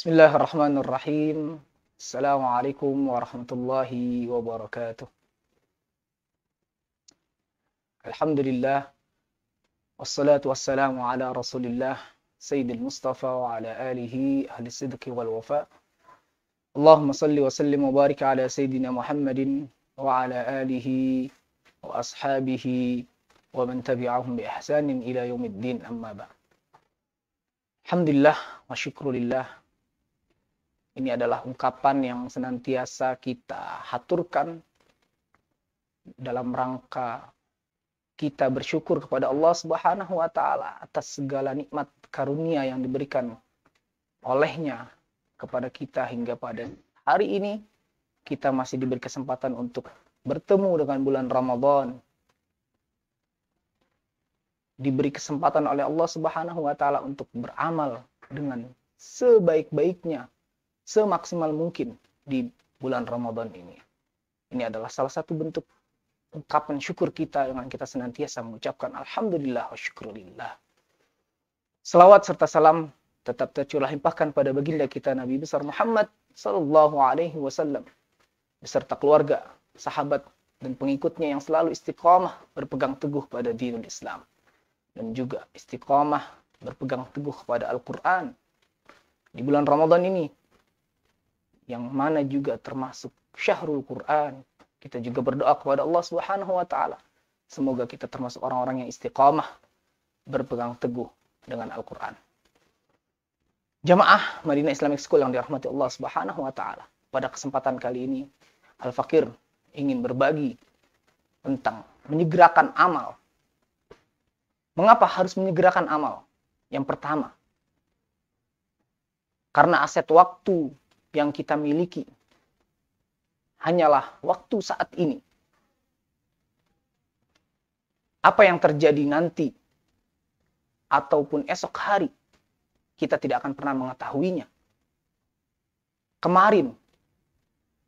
Bismillahirrahmanirrahim. Assalamualaikum warahmatullahi wabarakatuh. Alhamdulillah. Wassalatu wassalamu ala rasulillah. Sayyidil Mustafa wa ala alihi ahli sidqi wal wafa. Allahumma salli wa sallim wa barik ala Sayyidina Muhammadin wa ala alihi wa ashabihi wa man tabi'ahum bi ihsanin ila yaumiddin amma ba'. Alhamdulillah wa syukrulillah. Ini adalah ungkapan yang senantiasa kita haturkan dalam rangka kita bersyukur kepada Allah Subhanahu wa taala atas segala nikmat karunia yang diberikan olehnya kepada kita hingga pada hari ini kita masih diberi kesempatan untuk bertemu dengan bulan Ramadan. Diberi kesempatan oleh Allah Subhanahu wa taala untuk beramal dengan sebaik-baiknya, semaksimal mungkin di bulan Ramadan ini. Ini adalah salah satu bentuk ungkapan syukur kita dengan kita senantiasa mengucapkan Alhamdulillah wa syukurillah. Selawat serta salam tetap tercurah limpahkan pada baginda kita Nabi besar Muhammad sallallahu alaihi wasallam beserta keluarga, sahabat dan pengikutnya yang selalu istiqamah berpegang teguh pada dinul Islam dan juga istiqamah berpegang teguh pada Al-Qur'an di bulan Ramadan ini, yang mana juga termasuk Syahrul Quran. Kita juga berdoa kepada Allah Subhanahu wa taala, semoga kita termasuk orang-orang yang istiqamah berpegang teguh dengan Al-Quran. Jamaah Madinah Islamic School yang dirahmati Allah Subhanahu wa taala, pada kesempatan kali ini Al-Fakir ingin berbagi tentang menyegerakan amal. Mengapa harus menyegerakan amal? Yang pertama, karena aset waktu yang kita miliki hanyalah waktu saat ini. Apa yang terjadi nanti ataupun esok hari, kita tidak akan pernah mengetahuinya. Kemarin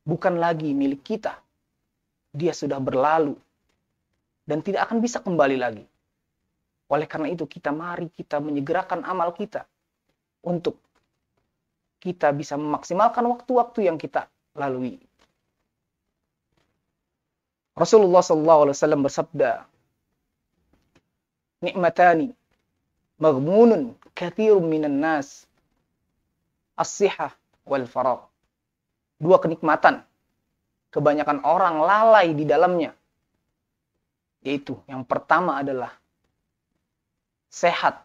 bukan lagi milik kita. Dia sudah berlalu dan tidak akan bisa kembali lagi. Oleh karena itu mari kita menyegerakan amal kita untuk kita bisa memaksimalkan waktu-waktu yang kita lalui. Rasulullah SAW bersabda, "Ni'matani maghmunun katsirun minan nas, as-sihah wal faragh." Dua kenikmatan kebanyakan orang lalai di dalamnya. Yaitu yang pertama adalah sehat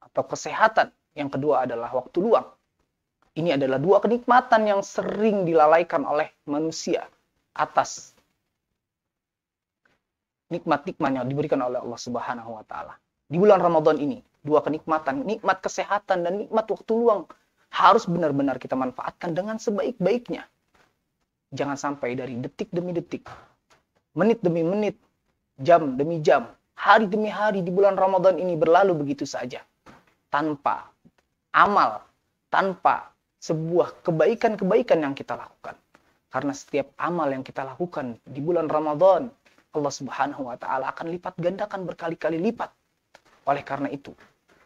atau kesehatan, yang kedua adalah waktu luang. Ini adalah dua kenikmatan yang sering dilalaikan oleh manusia atas nikmat-nikmat yang diberikan oleh Allah Subhanahu wa taala. Di bulan Ramadan ini, dua kenikmatan, nikmat kesehatan dan nikmat waktu luang harus benar-benar kita manfaatkan dengan sebaik-baiknya. Jangan sampai dari detik demi detik, menit demi menit, jam demi jam, hari demi hari di bulan Ramadan ini berlalu begitu saja tanpa amal, tanpa sebuah kebaikan-kebaikan yang kita lakukan. Karena setiap amal yang kita lakukan di bulan Ramadan, Allah Subhanahu wa taala akan lipat gandakan berkali-kali lipat. Oleh karena itu,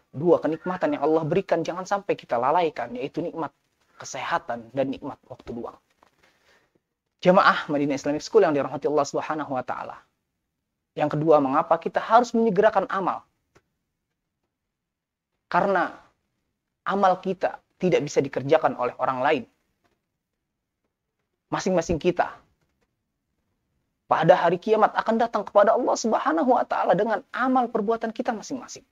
dua kenikmatan yang Allah berikan jangan sampai kita lalaikan, yaitu nikmat kesehatan dan nikmat waktu luang. Jamaah Madinah Islamic School yang dirahmati Allah Subhanahu wa taala. Yang kedua, mengapa kita harus menyegerakan amal? Karena amal kita tidak bisa dikerjakan oleh orang lain. Masing-masing kita pada hari kiamat akan datang kepada Allah Subhanahu wa taala dengan amal perbuatan kita masing-masing.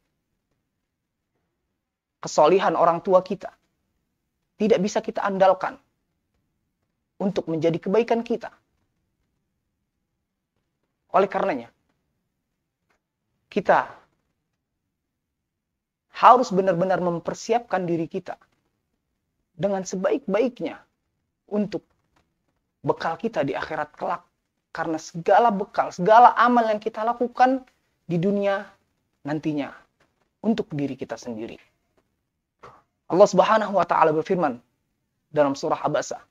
Kesolihan orang tua kita tidak bisa kita andalkan untuk menjadi kebaikan kita. Oleh karenanya, kita harus benar-benar mempersiapkan diri kita dengan sebaik-baiknya untuk bekal kita di akhirat kelak. Karena segala bekal, segala amal yang kita lakukan di dunia nantinya untuk diri kita sendiri. Allah Subhanahu wa taala berfirman dalam surah Abasa,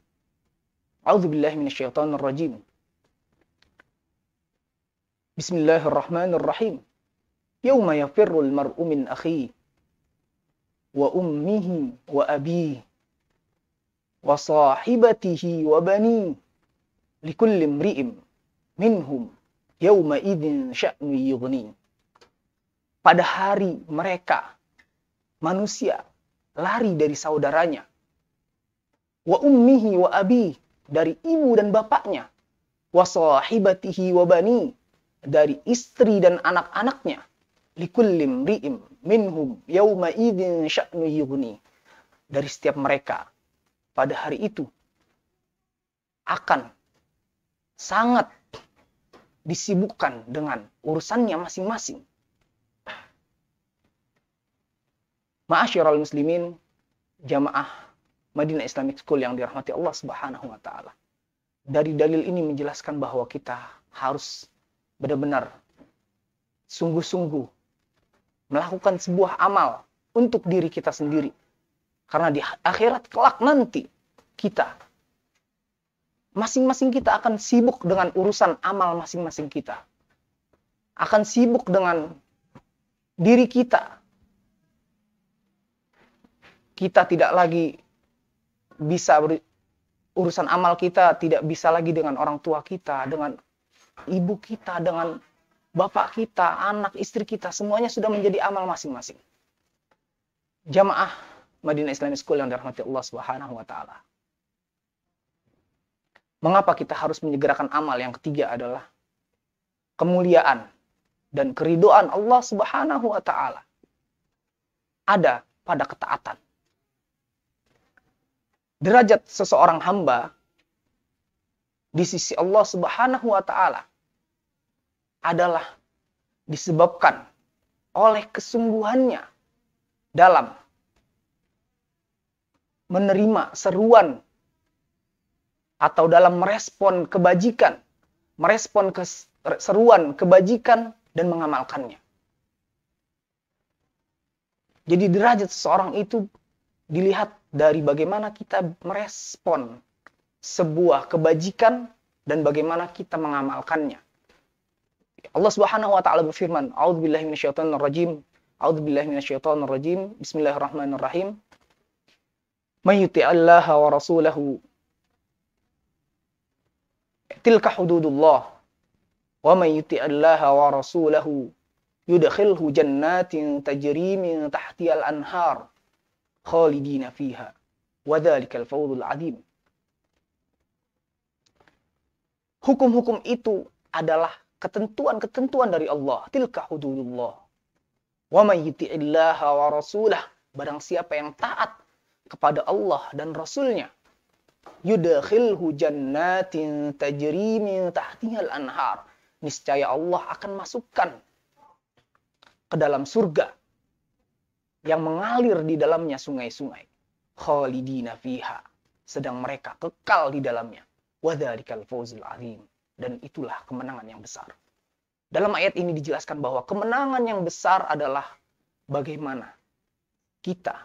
A'udzubillahi minasyaitonir rajim. Bismillahirrahmanirrahim. Yauma yafirrul mar'u min akhihi wa ummihi wa abihi wa sahibatihi wa bani likulli imri'in minhum yawma idzin sya'nu yughni. Pada hari mereka manusia lari dari saudaranya, wa ummihi wa abi, dari ibu dan bapaknya, wa sahibatihi wa bani, dari istri dan anak-anaknya, likulli imri'in minhum yawma idzin sya'nu yughni. Dari setiap mereka pada hari itu akan sangat disibukkan dengan urusannya masing-masing. Ma'asyiral muslimin, jamaah Madinah Islamic School yang dirahmati Allah Subhanahu wa taala. Dari dalil ini menjelaskan bahwa kita harus benar-benar sungguh-sungguh melakukan sebuah amal untuk diri kita sendiri. Karena di akhirat kelak nanti kita masing-masing kita akan sibuk dengan urusan amal masing-masing kita. Akan sibuk dengan diri kita. Kita tidak lagi bisa urusan amal kita tidak bisa lagi dengan orang tua kita, dengan ibu kita, dengan bapak kita, anak, istri kita, semuanya sudah menjadi amal masing-masing. Jamaah Madinah Islamic School yang dirahmati Allah Subhanahu wa taala. Mengapa kita harus menyegerakan amal? Yang ketiga adalah kemuliaan dan keridhaan Allah Subhanahu wa taala ada pada ketaatan. Derajat seseorang hamba di sisi Allah Subhanahu wa taala adalah disebabkan oleh kesungguhannya dalam menerima seruan atau dalam merespon kebajikan, merespon seruan kebajikan dan mengamalkannya. Jadi derajat seseorang itu dilihat dari bagaimana kita merespon sebuah kebajikan dan bagaimana kita mengamalkannya. Allah Subhanahu wa taala berfirman, "A'udzubillahi minasyaitonir rajim. A'udzubillahi minasyaitonir rajim. Bismillahirrahmanirrahim. May yuti'illaha wa rasulahu tilka hududullah. Wa may yuti'illaha wa rasulahu yudkhilhu jannatin tajri min tahtihal anhar khalidina fiha wa dzalikal fawzul 'adzim." Hukum-hukum itu adalah ketentuan-ketentuan dari Allah. Tilka hududullah. Wa may yuti'illaha wa rasulah, barang siapa yang taat kepada Allah dan Rasulnya, yudkhilhu jannatin tajri min tahtihal anhar, niscaya Allah akan masukkan ke dalam surga yang mengalir di dalamnya sungai-sungai. Khalidina fiha, sedang mereka kekal di dalamnya. Wa dzalikal fawzul 'adzim, dan itulah kemenangan yang besar. Dalam ayat ini dijelaskan bahwa kemenangan yang besar adalah bagaimana kita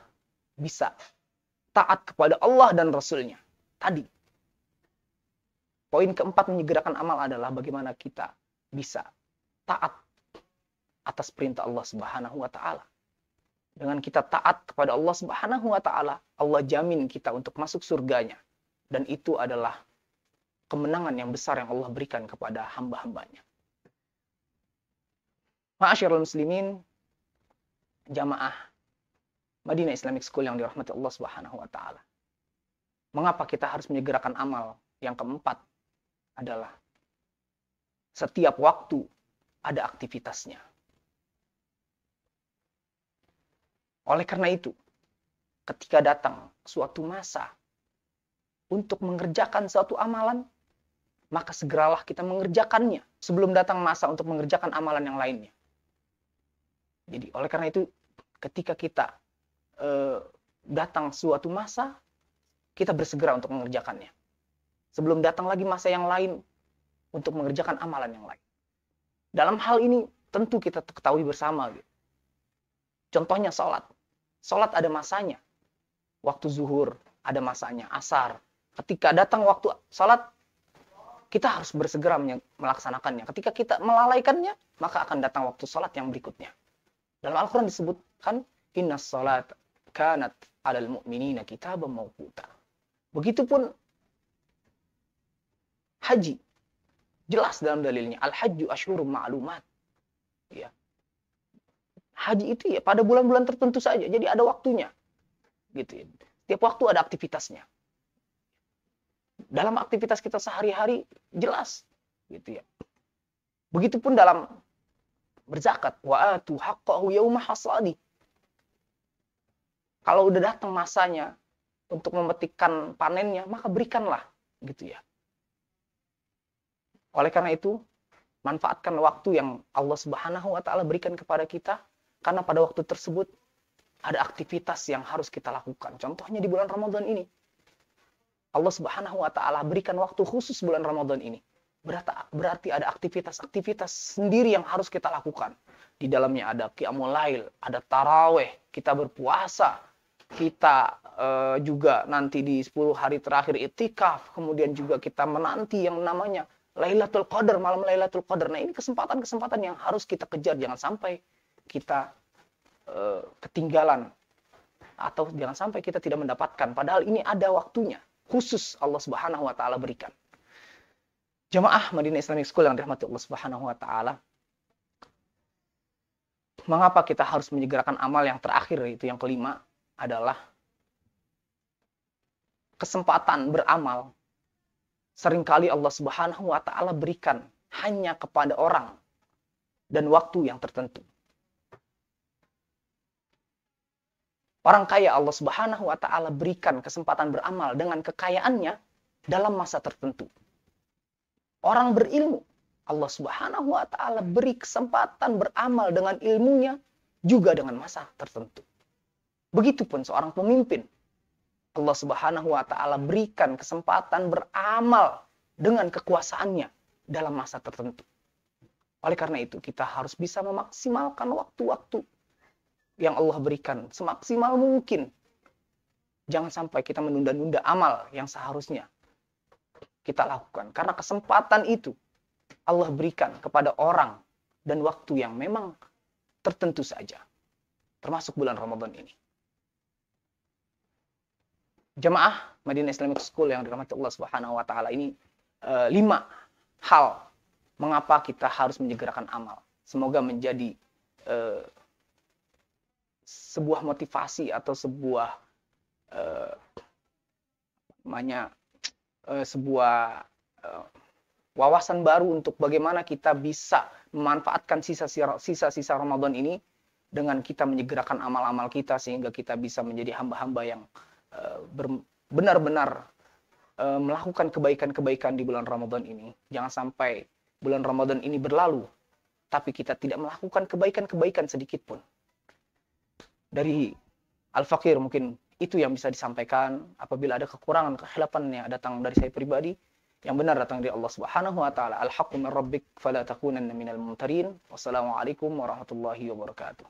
bisa taat kepada Allah dan Rasul-Nya. Tadi, poin keempat menyegerakan amal adalah bagaimana kita bisa taat atas perintah Allah Subhanahu wa taala. Dengan kita taat kepada Allah Subhanahu wa taala, Allah jamin kita untuk masuk surganya. Dan itu adalah kemenangan yang besar yang Allah berikan kepada hamba-hambanya. Ma'asyiral muslimin, jamaah Madinah Islamic School yang dirahmati Allah Subhanahu wa taala. Mengapa kita harus menyegerakan amal? Yang keempat adalah setiap waktu ada aktivitasnya. Oleh karena itu, ketika datang suatu masa untuk mengerjakan suatu amalan, maka segeralah kita mengerjakannya sebelum datang masa untuk mengerjakan amalan yang lainnya. Jadi, oleh karena itu, ketika kita datang suatu masa, kita bersegera untuk mengerjakannya. Sebelum datang lagi masa yang lain untuk mengerjakan amalan yang lain. Dalam hal ini, tentu kita ketahui bersama. Gitu. Contohnya sholat. Sholat ada masanya. Waktu zuhur ada masanya, asar. Ketika datang waktu sholat, kita harus bersegera melaksanakannya. Ketika kita melalaikannya, maka akan datang waktu sholat yang berikutnya. Dalam Al-Quran disebutkan, Inna sholat kanat alal mu'minina kitaban mawquta. Begitupun haji. Jelas dalam dalilnya, al-hajju asyhurum ma'lumat. Ya. Haji itu ya pada bulan-bulan tertentu saja, jadi ada waktunya. Gitu ya. Tiap waktu ada aktivitasnya. Dalam aktivitas kita sehari-hari jelas, gitu ya. Begitupun dalam berzakat, wa atu haqqahu yauma hasadi. Kalau udah datang masanya untuk memetikkan panennya, maka berikanlah, gitu ya. Oleh karena itu, manfaatkan waktu yang Allah Subhanahu wa taala berikan kepada kita, karena pada waktu tersebut ada aktivitas yang harus kita lakukan. Contohnya di bulan Ramadan ini. Allah Subhanahu wa taala berikan waktu khusus bulan Ramadan ini. Berarti ada aktivitas-aktivitas sendiri yang harus kita lakukan. Di dalamnya ada qiyamul lail, ada taraweh, kita berpuasa, kita juga nanti di 10 hari terakhir itikaf, kemudian juga kita menanti yang namanya Lailatul Qadar, malam Lailatul Qadar. Nah, ini kesempatan-kesempatan yang harus kita kejar, jangan sampai kita ketinggalan atau jangan sampai kita tidak mendapatkan, padahal ini ada waktunya khusus Allah Subhanahu wa taala berikan. Jamaah Madinah Islamic School yang dirahmati Allah Subhanahu wa taala, mengapa kita harus menyegerakan amal yang terakhir, itu yang kelima, adalah kesempatan beramal seringkali Allah Subhanahu wa taala berikan hanya kepada orang dan waktu yang tertentu. Orang kaya Allah Subhanahu wa taala berikan kesempatan beramal dengan kekayaannya dalam masa tertentu. Orang berilmu, Allah Subhanahu wa taala beri kesempatan beramal dengan ilmunya juga dengan masa tertentu. Begitupun seorang pemimpin, Allah Subhanahu wa taala berikan kesempatan beramal dengan kekuasaannya dalam masa tertentu. Oleh karena itu, kita harus bisa memaksimalkan waktu-waktu yang Allah berikan semaksimal mungkin. Jangan sampai kita menunda-nunda amal yang seharusnya kita lakukan. Karena kesempatan itu Allah berikan kepada orang dan waktu yang memang tertentu saja. Termasuk bulan Ramadan ini. Jamaah Madinah Islamic School yang dirahmati Allah Subhanahu wa taala, ini 5 hal mengapa kita harus menyegerakan amal. Semoga menjadi sebuah motivasi atau sebuah wawasan baru untuk bagaimana kita bisa memanfaatkan sisa-sisa Ramadan ini dengan kita menyegerakan amal-amal kita, sehingga kita bisa menjadi hamba-hamba yang benar-benar melakukan kebaikan-kebaikan di bulan Ramadan ini. Jangan sampai bulan Ramadan ini berlalu tapi kita tidak melakukan kebaikan-kebaikan sedikit pun. Dari Al-Fakir mungkin itu yang bisa disampaikan. Apabila ada kekurangan, kekhilafan yang datang dari saya pribadi, yang benar datang dari Allah Subhanahu wa taala. Al-haqqu min rabbik fala takunanna minal mumtarin. Wassalamualaikum warahmatullahi wabarakatuh.